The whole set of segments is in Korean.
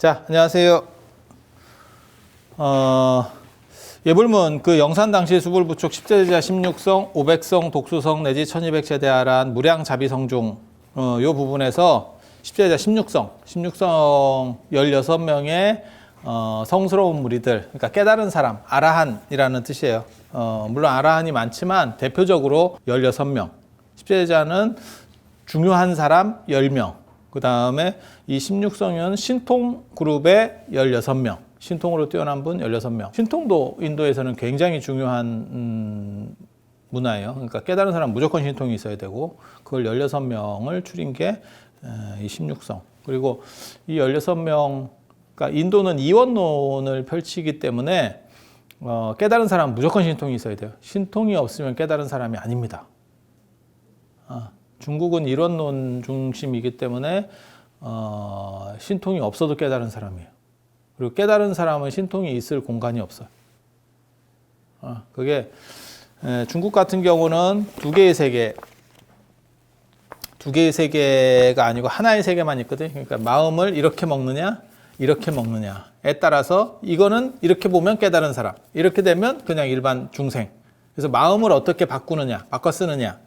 자, 안녕하세요. 예불문 그 영산 당시 수불부축 10제자 16성, 500성 독수성 내지 1200제대하란 무량자비성 중 요 부분에서 10제자 16성 16명의 성스러운 무리들, 그러니까 깨달은 사람, 아라한이라는 뜻이에요. 물론 아라한이 많지만 대표적으로 16명. 10제자는 중요한 사람 10명. 그 다음에 이 16성은 신통 그룹의 16명. 신통으로 뛰어난 분 16명. 신통도 인도에서는 굉장히 중요한 문화예요. 그러니까 깨달은 사람 무조건 신통이 있어야 되고 그걸 16명을 추린 게 이 16성. 그리고 이 16명, 그러니까 인도는 이원론을 펼치기 때문에 깨달은 사람 무조건 신통이 있어야 돼요. 신통이 없으면 깨달은 사람이 아닙니다. 중국은 이원론 중심이기 때문에 신통이 없어도 깨달은 사람이에요. 그리고 깨달은 사람은 신통이 있을 공간이 없어요. 그게 중국 같은 경우는 두 개의 세계가 아니고 하나의 세계만 있거든요. 그러니까 마음을 이렇게 먹느냐, 이렇게 먹느냐에 따라서 이거는 이렇게 보면 깨달은 사람, 이렇게 되면 그냥 일반 중생. 그래서 마음을 어떻게 바꾸느냐, 바꿔 쓰느냐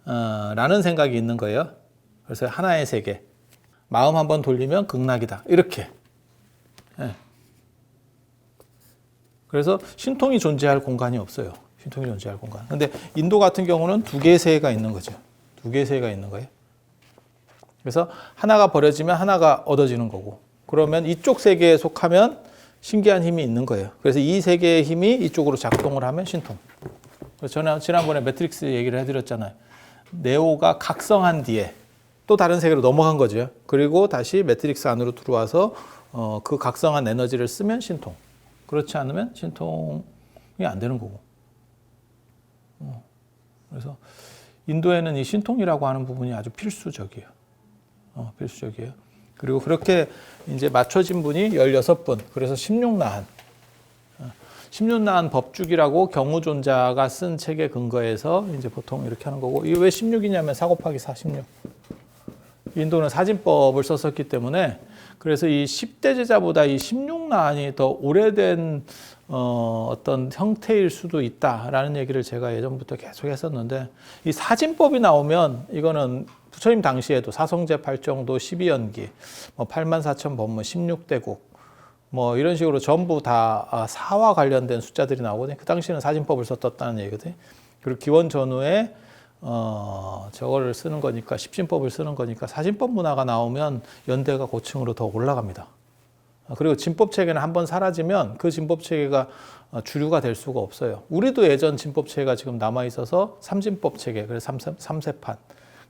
라는 생각이 있는 거예요. 그래서 하나의 세계. 마음 한번 돌리면 극락이다. 이렇게. 그래서 신통이 존재할 공간이 없어요. 신통이 존재할 공간. 근데 인도 같은 경우는 두 개의 세계가 있는 거죠. 두 개의 세계가 있는 거예요. 그래서 하나가 버려지면 하나가 얻어지는 거고. 그러면 이쪽 세계에 속하면 신기한 힘이 있는 거예요. 그래서 이 세계의 힘이 이쪽으로 작동을 하면 신통. 저는 지난번에 매트릭스 얘기를 해드렸잖아요. 네오가 각성한 뒤에 또 다른 세계로 넘어간 거죠. 그리고 다시 매트릭스 안으로 들어와서 그 각성한 에너지를 쓰면 신통. 그렇지 않으면 신통이 안 되는 거고. 그래서 인도에는 이 신통이라고 하는 부분이 아주 필수적이에요. 필수적이에요. 그리고 그렇게 이제 맞춰진 분이 16분. 그래서 16나한. 16나한 법죽이라고 경우존자가 쓴 책에 근거해서 이제 보통 이렇게 하는 거고. 이게 왜 16이냐면 4 곱하기 4, 16. 인도는 사진법을 썼었기 때문에 그래서 이 10대 제자보다 이 16나한이 더 오래된 어떤 형태일 수도 있다라는 얘기를 제가 예전부터 계속 했었는데 이 사진법이 나오면 이거는 부처님 당시에도 사성제 8정도 12연기, 뭐 84,000 법문 16대국 뭐 이런 식으로 전부 다 사와 관련된 숫자들이 나오거든요. 그 당시에는 사진법을 썼다는 얘기거든요. 그리고 기원 전후에 저거를 쓰는 거니까 십진법을 쓰는 거니까 사진법 문화가 나오면 연대가 고층으로 더 올라갑니다. 그리고 진법 체계는 한번 사라지면 그 진법 체계가 주류가 될 수가 없어요. 우리도 예전 진법 체계가 지금 남아 있어서 삼진법 체계, 그래서 삼세판.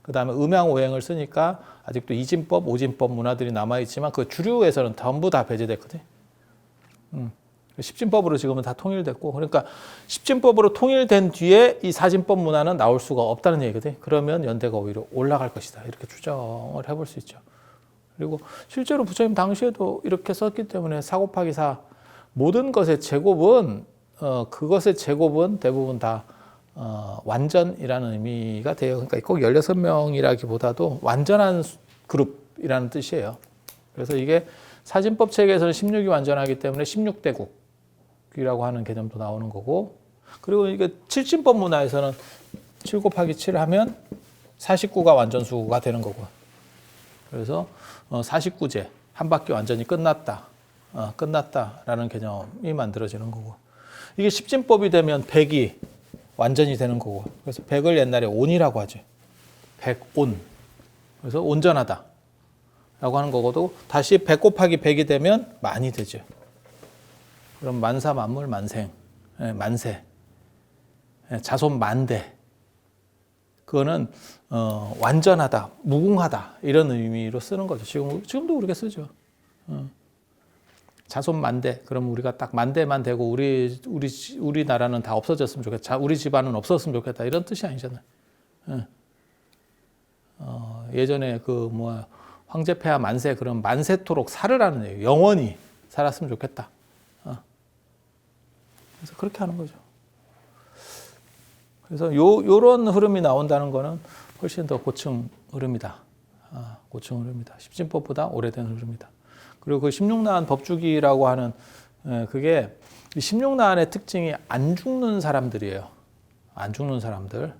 그 다음에 음양오행을 쓰니까 아직도 이진법, 오진법 문화들이 남아 있지만 그 주류에서는 전부 다 배제됐거든요. 십진법으로 지금은 다 통일됐고, 그러니까 십진법으로 통일된 뒤에 이 사진법 문화는 나올 수가 없다는 얘기거든요. 그러면 연대가 오히려 올라갈 것이다. 이렇게 추정을 해볼 수 있죠. 그리고 실제로 부처님 당시에도 이렇게 썼기 때문에 4 곱하기 4 모든 것의 제곱은 그것의 제곱은 대부분 다 완전이라는 의미가 돼요. 그러니까 꼭 16명이라기보다도 완전한 그룹이라는 뜻이에요. 그래서 이게 사진법 체계에서는 16이 완전하기 때문에 16대국이라고 하는 개념도 나오는 거고, 그리고 이게 칠진법 문화에서는 7 곱하기 7 하면 49가 완전수가 되는 거고, 그래서 49제 한 바퀴 완전히 끝났다라는 개념이 만들어지는 거고, 이게 십진법이 되면 100이 완전히 되는 거고, 그래서 100을 옛날에 온이라고 하죠. 100온. 그래서 온전하다 라고 하는 거고도, 다시 100 곱하기 100이 되면 만이 되죠. 그럼 만사 만물 만생, 만세, 자손 만대. 그거는 완전하다, 무궁하다 이런 의미로 쓰는 거죠. 지금도 우리가 쓰죠. 자손 만대. 그럼 우리가 딱 만대만 되고 우리 나라는 다 없어졌으면 좋겠다. 우리 집안은 없었으면 좋겠다. 이런 뜻이 아니잖아요. 예전에 황제폐하 만세, 그럼 만세토록 살으라는 얘기예요. 영원히 살았으면 좋겠다. 그래서 그렇게 하는 거죠. 그래서 요런 흐름이 나온다는 거는 훨씬 더 고층 흐름이다. 고층 흐름이다. 십진법보다 오래된 흐름이다. 그리고 그 16나한 법주기라고 하는 그게 16나한의 특징이 안 죽는 사람들이에요. 안 죽는 사람들.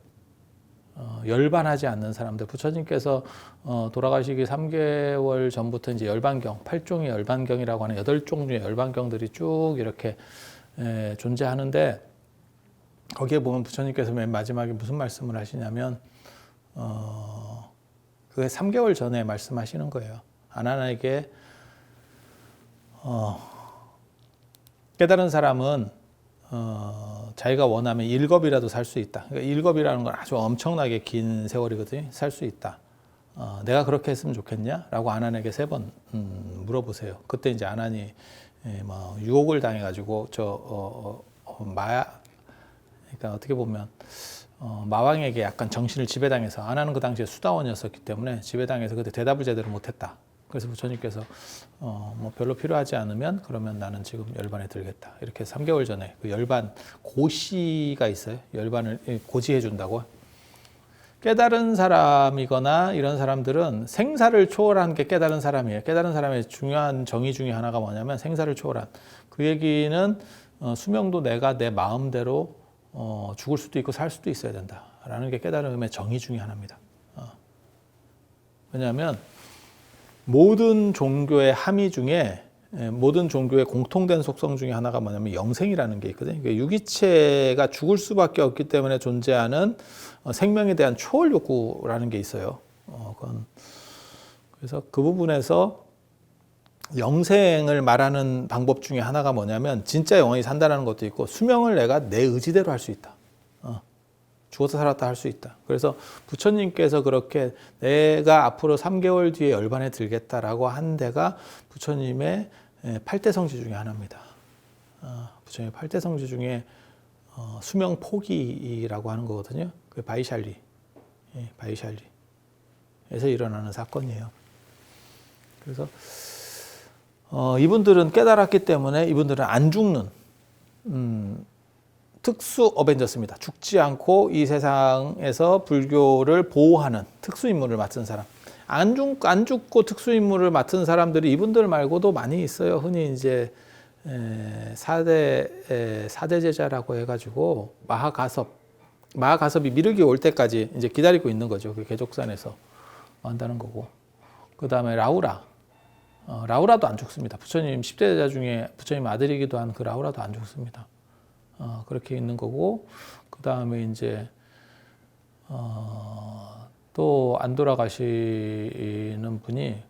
열반하지 않는 사람들. 부처님께서 돌아가시기 3개월 전부터 이제 열반경, 8종의 열반경이라고 하는 8종류의 열반경들이 쭉 이렇게 존재하는데 거기에 보면 부처님께서 맨 마지막에 무슨 말씀을 하시냐면 그게 3개월 전에 말씀하시는 거예요. 아난에게 깨달은 사람은 자기가 원하면 1겁이라도 살 수 있다. 그러니까 1겁이라는 건 아주 엄청나게 긴 세월이거든요. 살 수 있다. 내가 그렇게 했으면 좋겠냐? 라고 아난에게 3번 물어보세요. 그때 이제 아난이 뭐 유혹을 당해가지고 그러니까 어떻게 보면 마왕에게 약간 정신을 지배당해서 아난은 그 당시에 수다원이었었기 때문에 지배당해서 그때 대답을 제대로 못했다. 그래서 부처님께서 뭐 별로 필요하지 않으면 그러면 나는 지금 열반에 들겠다. 이렇게 3개월 전에 그 열반 고시가 있어요. 열반을 고지해 준다고. 깨달은 사람이거나 이런 사람들은 생사를 초월한 게 깨달은 사람이에요. 깨달은 사람의 중요한 정의 중에 하나가 뭐냐면 생사를 초월한. 그 얘기는 수명도 내가 내 마음대로 죽을 수도 있고 살 수도 있어야 된다라는 게 깨달음의 정의 중에 하나입니다. 왜냐하면 모든 종교의 함의 중에 모든 종교의 공통된 속성 중에 하나가 뭐냐면 영생이라는 게 있거든요. 유기체가 죽을 수밖에 없기 때문에 존재하는 생명에 대한 초월 욕구라는 게 있어요. 그래서 그 부분에서 영생을 말하는 방법 중에 하나가 뭐냐면 진짜 영원히 산다는 것도 있고 수명을 내가 내 의지대로 할 수 있다. 죽어서 살았다 할 수 있다. 그래서 부처님께서 그렇게 내가 앞으로 3개월 뒤에 열반에 들겠다라고 한 데가 부처님의 8대 성지 중에 하나입니다. 부처님의 8대 성지 중에 수명 포기라고 하는 거거든요. 그 바이샬리. 바이샬리에서 일어나는 사건이에요. 그래서 이분들은 깨달았기 때문에 이분들은 안 죽는 특수 어벤져스입니다. 죽지 않고 이 세상에서 불교를 보호하는 특수 임무를 맡은 사람. 안 죽고 특수 임무를 맡은 사람들이 이분들 말고도 많이 있어요. 흔히 이제 4대 제자라고 해가지고 마하가섭이 미륵이 올 때까지 이제 기다리고 있는 거죠. 그 개족산에서 한다는 거고. 그 다음에 라우라도 안 죽습니다. 부처님 10대 제자 중에 부처님 아들이기도 한 그 라우라도 안 죽습니다. 그렇게 있는 거고, 그 다음에 이제, 또 안 돌아가시는 분이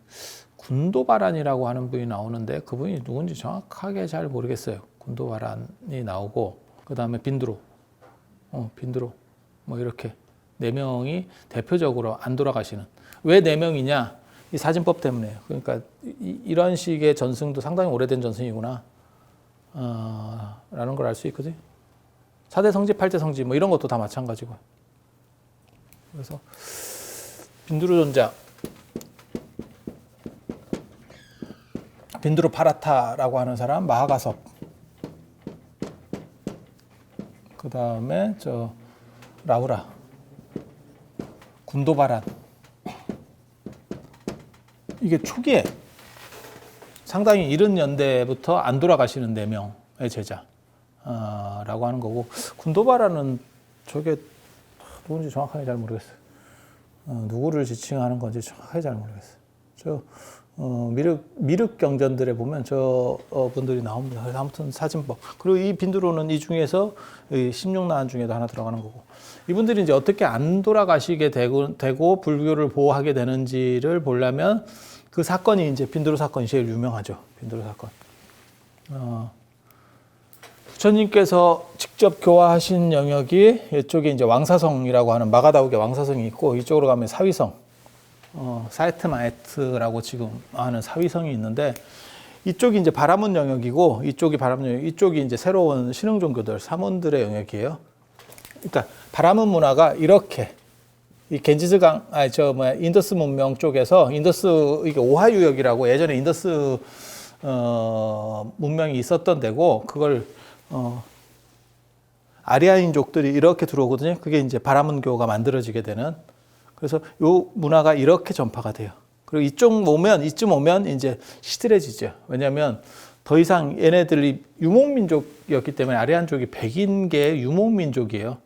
군도바란이라고 하는 분이 나오는데 그분이 누군지 정확하게 잘 모르겠어요. 군도바란이 나오고, 그 다음에 빈드로, 뭐 이렇게 4명이 대표적으로 안 돌아가시는. 왜 4명이냐? 이 사진법 때문에요. 그러니까 이런 식의 전승도 상당히 오래된 전승이구나. 라는 걸 알 수 있거든요. 4대 성지, 8대 성지, 뭐 이런 것도 다 마찬가지고. 그래서, 빈두루 존자, 빈두루 파라타라고 하는 사람, 마하가섭. 그 다음에, 라우라, 군도바란. 이게 초기에 상당히 이른 연대부터 안 돌아가시는 4명의 제자 라고 하는 거고, 군도바라는 저게 누군지 정확하게 잘 모르겠어요. 누구를 지칭하는 건지 정확하게 잘 모르겠어요. 미륵 경전들에 보면 저 분들이 나옵니다. 아무튼 사진법. 그리고 이 빈두로는 이 중에서 16나한 중에도 하나 들어가는 거고. 이분들이 이제 어떻게 안 돌아가시게 되고 불교를 보호하게 되는지를 보려면 그 사건이 이제 빈두로 사건이 제일 유명하죠. 빈두로 사건. 부처님께서 직접 교화하신 영역이 이쪽에 이제 왕사성이라고 하는 마가다욱의 왕사성이 있고 이쪽으로 가면 사위성, 사에트마에트라고 지금 하는 사위성이 있는데 이쪽이 이제 바라문 영역이고 이쪽이 바라문 영역, 이쪽이 이제 새로운 신흥 종교들, 사몬들의 영역이에요. 그러니까 바라문 문화가 이렇게 이 겐지스강, 인더스 문명 쪽에서 인더스 이게 오하유역이라고 예전에 인더스 문명이 있었던 데고 그걸 아리아인족들이 이렇게 들어오거든요. 그게 이제 바라문교가 만들어지게 되는. 그래서 요 문화가 이렇게 전파가 돼요. 그리고 이쯤 오면 이제 시들해지죠. 왜냐하면 더 이상 얘네들이 유목민족이었기 때문에 아리안족이 백인계 유목민족이에요.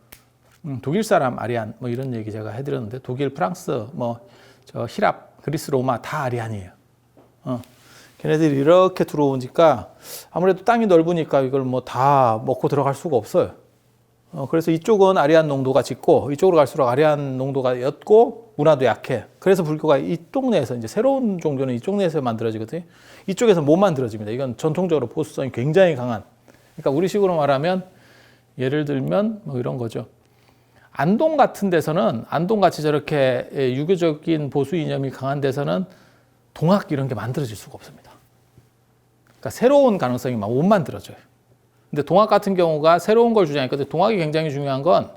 독일 사람 아리안 뭐 이런 얘기 제가 해드렸는데 독일, 프랑스, 뭐 저 히랍, 그리스, 로마 다 아리안이에요. 걔네들이 이렇게 들어오니까 아무래도 땅이 넓으니까 이걸 뭐 다 먹고 들어갈 수가 없어요. 그래서 이쪽은 아리안 농도가 짙고 이쪽으로 갈수록 아리안 농도가 옅고 문화도 약해. 그래서 불교가 이 동네에서 이제 새로운 종교는 이쪽 내에서 만들어지거든요. 이쪽에서 못 만들어집니다. 이건 전통적으로 보수성이 굉장히 강한. 그러니까 우리식으로 말하면 예를 들면 뭐 이런 거죠. 안동 같은 데서는 안동같이 저렇게 유교적인 보수 이념이 강한 데서는 동학 이런 게 만들어질 수가 없습니다. 그러니까 새로운 가능성이 막 못 만들어져요. 근데 동학 같은 경우가 새로운 걸 주장했거든요. 동학이 굉장히 중요한 건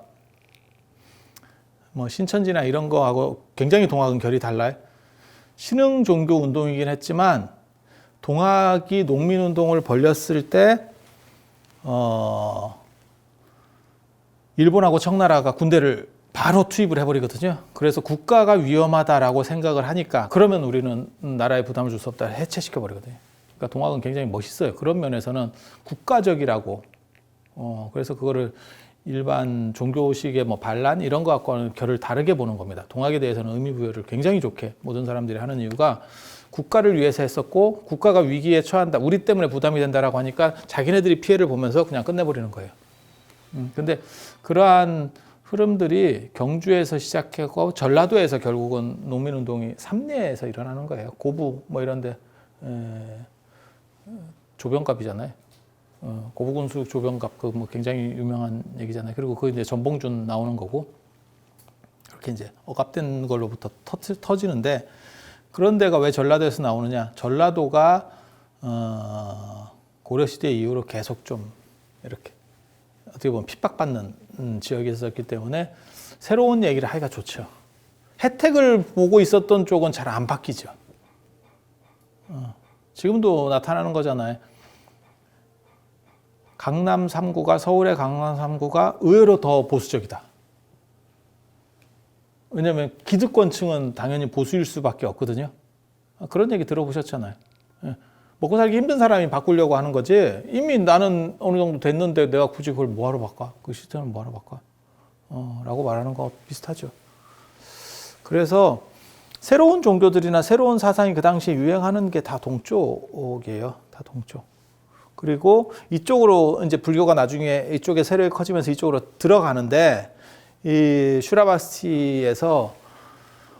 뭐 신천지나 이런 거하고 굉장히 동학은 결이 달라요. 신흥 종교 운동이긴 했지만 동학이 농민 운동을 벌였을 때 일본하고 청나라가 군대를 바로 투입을 해버리거든요. 그래서 국가가 위험하다라고 생각을 하니까 그러면 우리는 나라에 부담을 줄 수 없다 해체시켜버리거든요. 그러니까 동학은 굉장히 멋있어요. 그런 면에서는 국가적이라고. 그래서 그거를 일반 종교식의 뭐 반란 이런 거 갖고는 결을 다르게 보는 겁니다. 동학에 대해서는 의미 부여를 굉장히 좋게 모든 사람들이 하는 이유가 국가를 위해서 했었고 국가가 위기에 처한다. 우리 때문에 부담이 된다라고 하니까 자기네들이 피해를 보면서 그냥 끝내버리는 거예요. 근데 그러한 흐름들이 경주에서 시작하고 전라도에서 결국은 농민운동이 삼내에서 일어나는 거예요. 고부 뭐 이런데 조병갑이잖아요. 고부군수 조병갑 그 뭐 굉장히 유명한 얘기잖아요. 그리고 그 이제 전봉준 나오는 거고 그렇게 이제 억압된 걸로부터 터지는데 그런 데가 왜 전라도에서 나오느냐? 전라도가 고려시대 이후로 계속 좀 이렇게 어떻게 보면 핍박받는 지역이었기 때문에 새로운 얘기를 하기가 좋죠. 혜택을 보고 있었던 쪽은 잘 안 바뀌죠. 지금도 나타나는 거잖아요. 강남 3구가 서울의 강남 3구가 의외로 더 보수적이다. 왜냐하면 기득권층은 당연히 보수일 수밖에 없거든요. 그런 얘기 들어보셨잖아요. 먹고 살기 힘든 사람이 바꾸려고 하는 거지 이미 나는 어느 정도 됐는데 내가 굳이 그걸 뭐하러 바꿔? 그 시스템을 뭐하러 바꿔? 라고 말하는 거 비슷하죠. 그래서 새로운 종교들이나 새로운 사상이 그 당시에 유행하는 게 다 동쪽이에요. 다 동쪽. 그리고 이쪽으로 이제 불교가 나중에 이쪽에 세력이 커지면서 이쪽으로 들어가는데 이 슈라바스티에서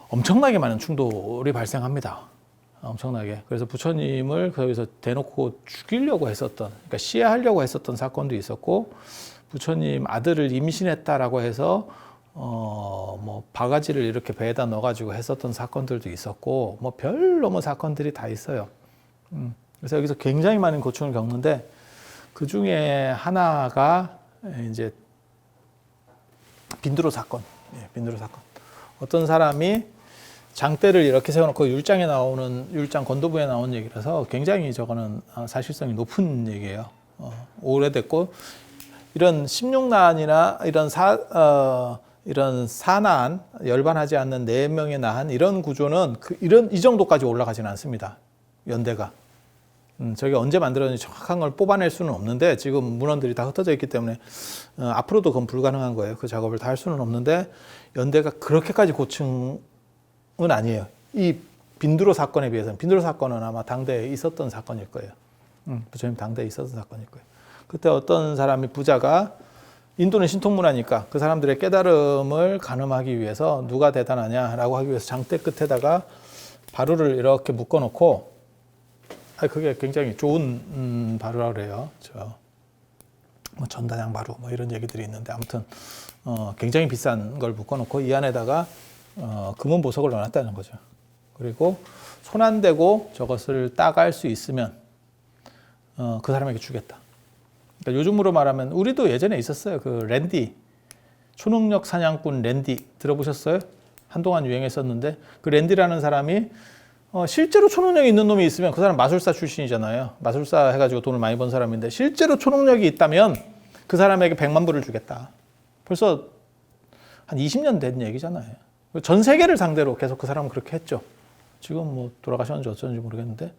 엄청나게 많은 충돌이 발생합니다. 엄청나게. 그래서 부처님을 거기서 대놓고 죽이려고 했었던, 그러니까 시해하려고 했었던 사건도 있었고, 부처님 아들을 임신했다라고 해서 뭐 바가지를 이렇게 배에다 넣어가지고 했었던 사건들도 있었고, 뭐 별 너무 사건들이 다 있어요. 그래서 여기서 굉장히 많은 고충을 겪는데 그 중에 하나가 이제 빈드로 사건. 빈드로 사건. 어떤 사람이 장대를 이렇게 세워놓고 율장에 나오는 율장 건도부에 나온 얘기라서 굉장히 저거는 사실성이 높은 얘기예요. 오래됐고 이런 16난이나 이런 사난 열반하지 않는 4명의 난 이런 구조는 이 정도까지 올라가지는 않습니다. 연대가. 저게 언제 만들었는지 정확한 걸 뽑아낼 수는 없는데 지금 문헌들이 다 흩어져 있기 때문에 앞으로도 그건 불가능한 거예요. 그 작업을 다 할 수는 없는데 연대가 그렇게까지 고층은 아니에요. 이 빈드로 사건에 비해서는. 빈드로 사건은 아마 당대에 있었던 사건일 거예요. 부처님 당대에 있었던 사건일 거예요. 그때 어떤 사람이 부자가 인도는 신통문화니까 그 사람들의 깨달음을 가늠하기 위해서 누가 대단하냐라고 하기 위해서 장대 끝에다가 바루를 이렇게 묶어놓고 그게 굉장히 좋은 바루라 그래요. 뭐 전단양 바루 뭐 이런 얘기들이 있는데 아무튼 굉장히 비싼 걸 묶어놓고 이 안에다가 금은 보석을 넣어놨다는 거죠. 그리고 손 안 대고 저것을 따갈 수 있으면 그 사람에게 주겠다. 그러니까 요즘으로 말하면 우리도 예전에 있었어요. 그 랜디 초능력 사냥꾼 랜디 들어보셨어요? 한동안 유행했었는데 그 랜디라는 사람이 실제로 초능력이 있는 놈이 있으면 그 사람 마술사 출신이잖아요. 마술사 해가지고 돈을 많이 번 사람인데 실제로 초능력이 있다면 그 사람에게 100만 불을 주겠다. 벌써 한 20년 된 얘기잖아요. 전 세계를 상대로 계속 그 사람은 그렇게 했죠. 지금 뭐 돌아가셨는지 어쩐지 모르겠는데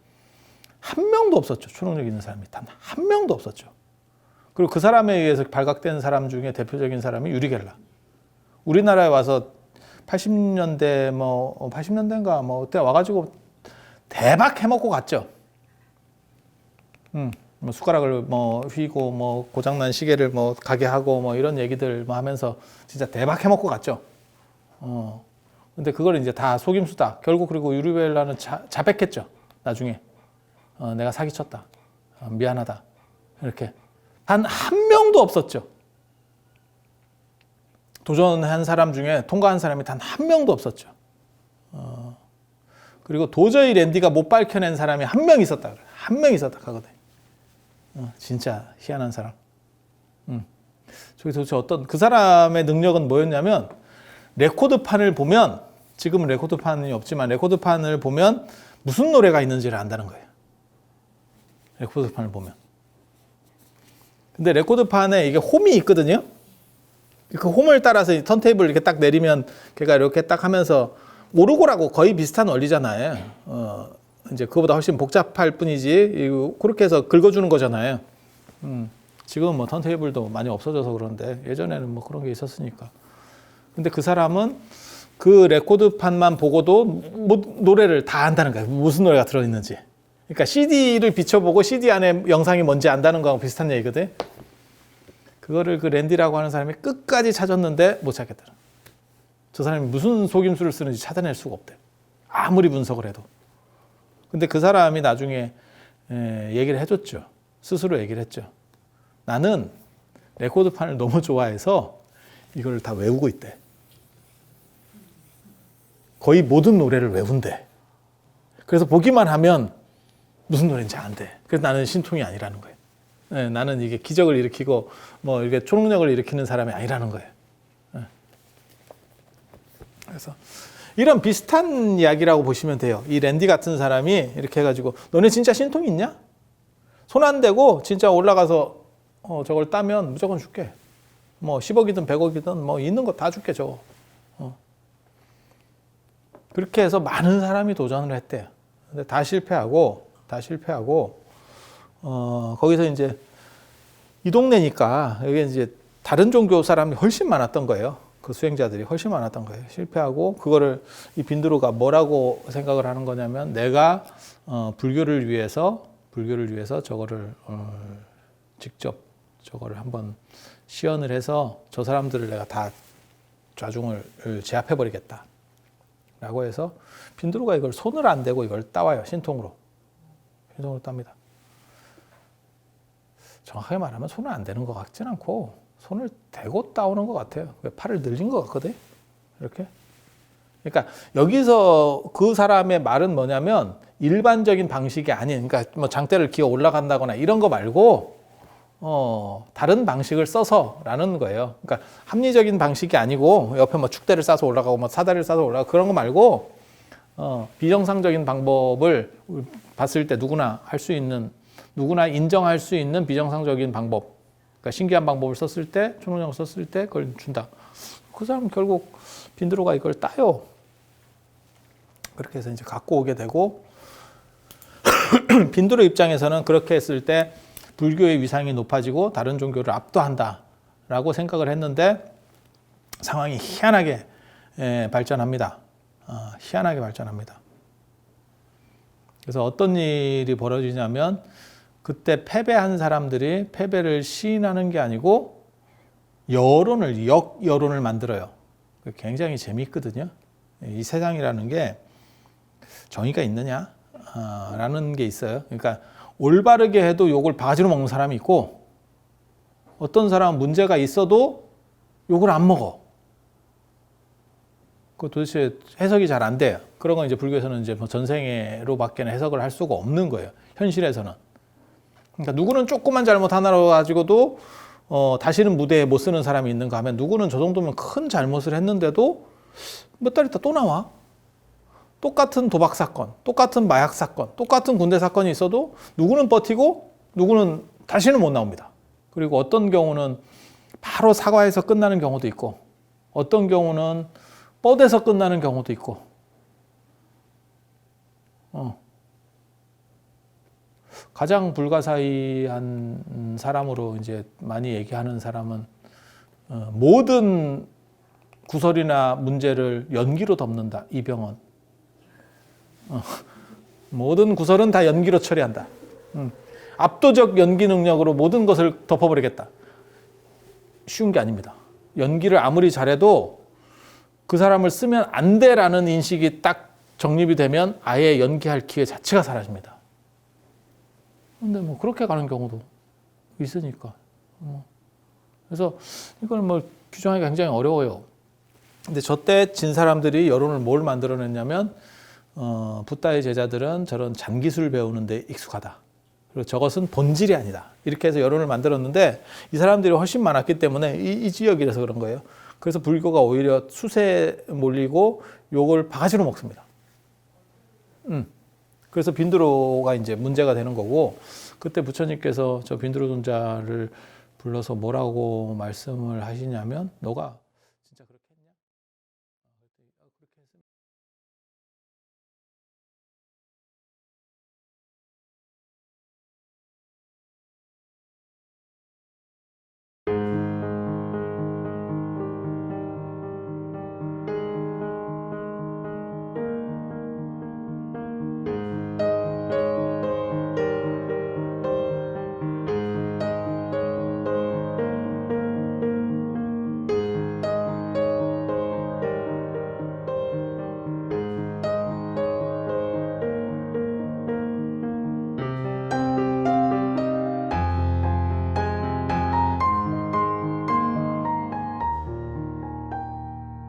한 명도 없었죠. 초능력 있는 사람이 단 한 명도 없었죠. 그리고 그 사람에 의해서 발각된 사람 중에 대표적인 사람이 유리 겔라. 우리나라에 와서 80년대 뭐 80년대인가 뭐 그때 와가지고 대박 해먹고 갔죠. 뭐 숟가락을 뭐 휘고 뭐 고장난 시계를 뭐 가게 하고 뭐 이런 얘기들 뭐 하면서 진짜 대박 해먹고 갔죠. 근데 그걸 이제 다 속임수다. 결국 그리고 유리 겔라는 자백했죠. 나중에 내가 사기쳤다. 미안하다. 이렇게 단 한 명도 없었죠. 도전한 사람 중에 통과한 사람이 단 한 명도 없었죠. 그리고 도저히 랜디가 못 밝혀낸 사람이 한 명 있었다 그래. 한 명 있었다 하거든. 진짜 희한한 사람. 저기 도대체 어떤 그 사람의 능력은 뭐였냐면 레코드판을 보면 지금은 레코드판이 없지만 레코드판을 보면 무슨 노래가 있는지를 안다는 거예요. 레코드판을 보면. 근데 레코드판에 이게 홈이 있거든요. 그 홈을 따라서 턴테이블 이렇게 딱 내리면 걔가 이렇게 딱 하면서 오르고라고 거의 비슷한 원리잖아요. 이제 그거보다 훨씬 복잡할 뿐이지 그렇게 해서 긁어주는 거잖아요. 지금은 뭐 턴테이블도 많이 없어져서 그런데 예전에는 뭐 그런 게 있었으니까. 근데 그 사람은 그 레코드판만 보고도 노래를 다 안다는 거예요. 무슨 노래가 들어있는지. 그러니까 CD를 비춰보고 CD 안에 영상이 뭔지 안다는 거하고 비슷한 얘기거든. 그거를 그 랜디라고 하는 사람이 끝까지 찾았는데 못 찾겠더라. 저 사람이 무슨 속임수를 쓰는지 찾아낼 수가 없대. 아무리 분석을 해도. 근데 그 사람이 나중에 얘기를 해줬죠. 스스로 얘기를 했죠. 나는 레코드판을 너무 좋아해서 이걸 다 외우고 있대. 거의 모든 노래를 외운대. 그래서 보기만 하면 무슨 노래인지 안 돼. 그래서 나는 신통이 아니라는 거예요. 네, 나는 이게 기적을 일으키고 뭐 이렇게 초능력을 일으키는 사람이 아니라는 거예요. 네. 그래서 이런 비슷한 이야기라고 보시면 돼요. 이 랜디 같은 사람이 이렇게 해가지고 너네 진짜 신통이 있냐? 손 안 대고 진짜 올라가서 저걸 따면 무조건 줄게. 뭐 10억이든 100억이든 뭐 있는 거 다 줄게 저거. 그렇게 해서 많은 사람이 도전을 했대요. 근데 다 실패하고 거기서 이제 이 동네니까 여기 이제 다른 종교 사람이 훨씬 많았던 거예요. 그 수행자들이 훨씬 많았던 거예요. 실패하고 그거를 이 빈드루가 뭐라고 생각을 하는 거냐면 내가 불교를 위해서 저거를 직접 저거를 한번 시연을 해서 저 사람들을 내가 다 좌중을 제압해 버리겠다. 라고 해서 빈드루가 이걸 손을 안 대고 이걸 따와요. 신통으로 땁니다. 정확하게 말하면 손을 안 대는 것 같진 않고 손을 대고 따오는 것 같아요. 팔을 늘린 것 같거든. 이렇게. 그러니까 여기서 그 사람의 말은 뭐냐면 일반적인 방식이 아닌, 그러니까 뭐 장대를 기어 올라간다거나 이런 거 말고 다른 방식을 써서라는 거예요. 그러니까 합리적인 방식이 아니고 옆에 뭐 축대를 싸서 올라가고 뭐 사다리를 싸서 올라가고 그런 거 말고 비정상적인 방법을 봤을 때 누구나 할 수 있는, 누구나 인정할 수 있는 비정상적인 방법, 그러니까 신기한 방법을 썼을 때, 초능력을 썼을 때 그걸 준다. 그 사람 결국 빈드루가 이걸 따요. 그렇게 해서 이제 갖고 오게 되고 빈드루 입장에서는 그렇게 했을 때 불교의 위상이 높아지고 다른 종교를 압도한다라고 생각을 했는데 상황이 희한하게 발전합니다. 희한하게 발전합니다. 그래서 어떤 일이 벌어지냐면 그때 패배한 사람들이 패배를 시인하는 게 아니고 역여론을 만들어요. 굉장히 재미있거든요. 이 세상이라는 게 정의가 있느냐? 라는 게 있어요. 그러니까 올바르게 해도 욕을 바가지로 먹는 사람이 있고 어떤 사람은 문제가 있어도 욕을 안 먹어. 그 도대체 해석이 잘 안 돼요. 그런 건 이제 불교에서는 이제 뭐 전생애로밖에 해석을 할 수가 없는 거예요. 현실에서는. 그러니까 누구는 조그만 잘못 하나로 가지고도 다시는 무대에 못 쓰는 사람이 있는가 하면 누구는 저 정도면 큰 잘못을 했는데도 몇 달 있다 또 나와. 똑같은 도박 사건, 똑같은 마약 사건, 똑같은 군대 사건이 있어도 누구는 버티고 누구는 다시는 못 나옵니다. 그리고 어떤 경우는 바로 사과해서 끝나는 경우도 있고 어떤 경우는 뻗에서 끝나는 경우도 있고 가장 불가사의한 사람으로 이제 많이 얘기하는 사람은 모든 구설이나 문제를 연기로 덮는다. 이병헌. 모든 구설은 다 연기로 처리한다. 압도적 연기 능력으로 모든 것을 덮어버리겠다. 쉬운 게 아닙니다. 연기를 아무리 잘해도 그 사람을 쓰면 안 돼라는 인식이 딱 정립이 되면 아예 연기할 기회 자체가 사라집니다. 근데 뭐 그렇게 가는 경우도 있으니까. 그래서 이걸 뭐 규정하기가 굉장히 어려워요. 근데 저때 진 사람들이 여론을 뭘 만들어냈냐면 붓다의 제자들은 저런 잔기술 배우는데 익숙하다. 그리고 저것은 본질이 아니다. 이렇게 해서 여론을 만들었는데 이 사람들이 훨씬 많았기 때문에 이 지역이라서 그런 거예요. 그래서 불교가 오히려 수세에 몰리고 욕을 바가지로 먹습니다. 그래서 빈드로가 이제 문제가 되는 거고, 그때 부처님께서 저 빈드로 존자를 불러서 뭐라고 말씀을 하시냐면, 너가